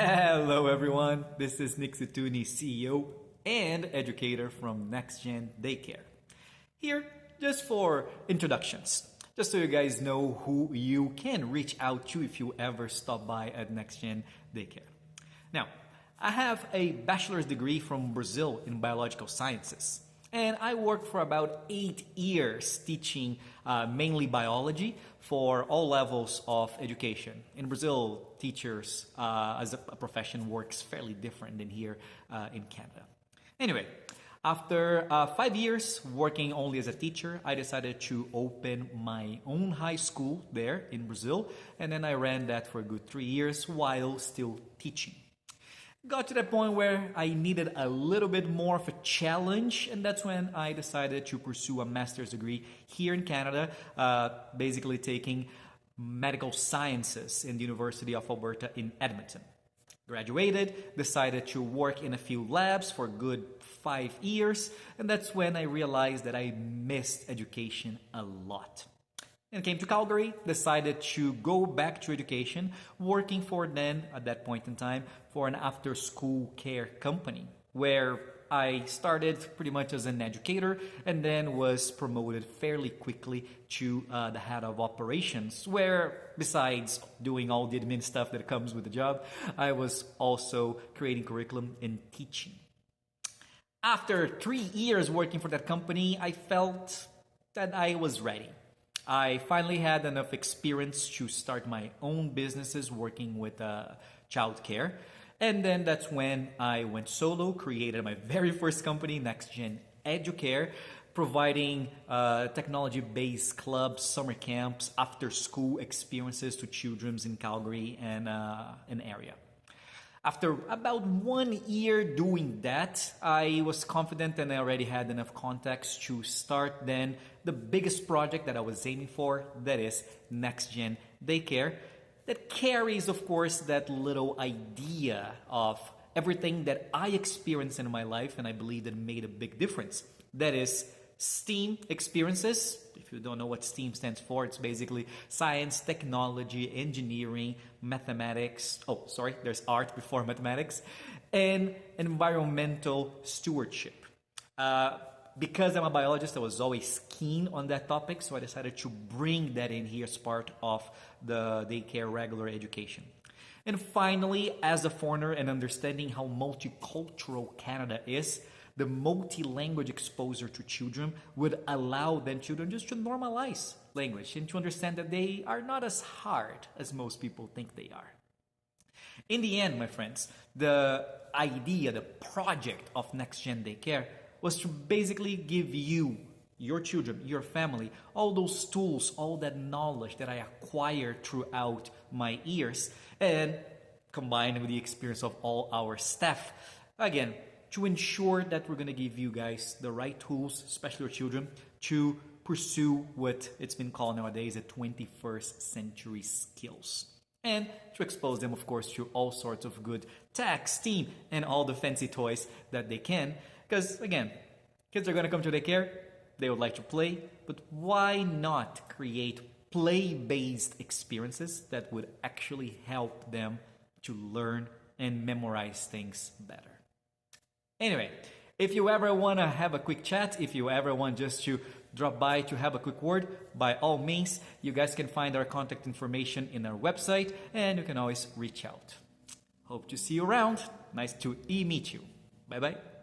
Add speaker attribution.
Speaker 1: Hello everyone, this is Nik Zetouni, CEO and educator from Next Gen DayCare. Here, just for introductions, just so you guys know who you can reach out to if you ever stop by at Next Gen DayCare. Now, I have a bachelor's degree from Brazil in biological sciences. And I worked for about 8 years teaching mainly biology for all levels of education. In Brazil, teachers as a profession works fairly different than here in Canada. Anyway, after 5 years working only as a teacher, I decided to open my own high school there in Brazil. And then I ran that for a good 3 years while still teaching. Got to the point where I needed a little bit more of a challenge, and that's when I decided to pursue a master's degree here in Canada, basically taking medical sciences in the University of Alberta in Edmonton. Graduated, decided to work in a few labs for a good 5 years, and that's when I realized that I missed education a lot. And came to Calgary, decided to go back to education, working for then, at that point in time, for an after-school care company, where I started pretty much as an educator and then was promoted fairly quickly to the head of operations, where besides doing all the admin stuff that comes with the job, I was also creating curriculum and teaching. After 3 years working for that company, I felt that I was ready. I finally had enough experience to start my own businesses working with childcare. And then that's when I went solo, created my very first company, Next Gen DayCare, providing technology-based clubs, summer camps, after-school experiences to children in Calgary and an area. After about 1 year doing that, I was confident and I already had enough contacts to start then the biggest project that I was aiming for, that is Next Gen DayCare, that carries, of course, that little idea of everything that I experienced in my life and I believe that made a big difference. That is STEAM experiences. If you don't know what STEAM stands for, it's basically science, technology, engineering, mathematics. Oh, sorry, there's art before mathematics, and environmental stewardship. Because I'm a biologist, I was always keen on that topic, so I decided to bring that in here as part of the daycare regular education. And finally, as a foreigner and understanding how multicultural Canada is, the multi-language exposure to children would allow then children just to normalize language and to understand that they are not as hard as most people think they are. In the end, my friends, the idea, the project of Next Gen DayCare was to basically give you, your children, your family, all those tools, all that knowledge that I acquired throughout my years and combined with the experience of all our staff. Again, to ensure that we're going to give you guys the right tools, especially your children, to pursue what it's been called nowadays the 21st century skills. And to expose them, of course, to all sorts of good tech, STEAM, and all the fancy toys that they can. Because, again, kids are going to come to daycare, they would like to play, but why not create play-based experiences that would actually help them to learn and memorize things better? Anyway, if you ever want to have a quick chat, if you ever want just to drop by to have a quick word, by all means, you guys can find our contact information in our website and you can always reach out. Hope to see you around. Nice to meet you. Bye-bye.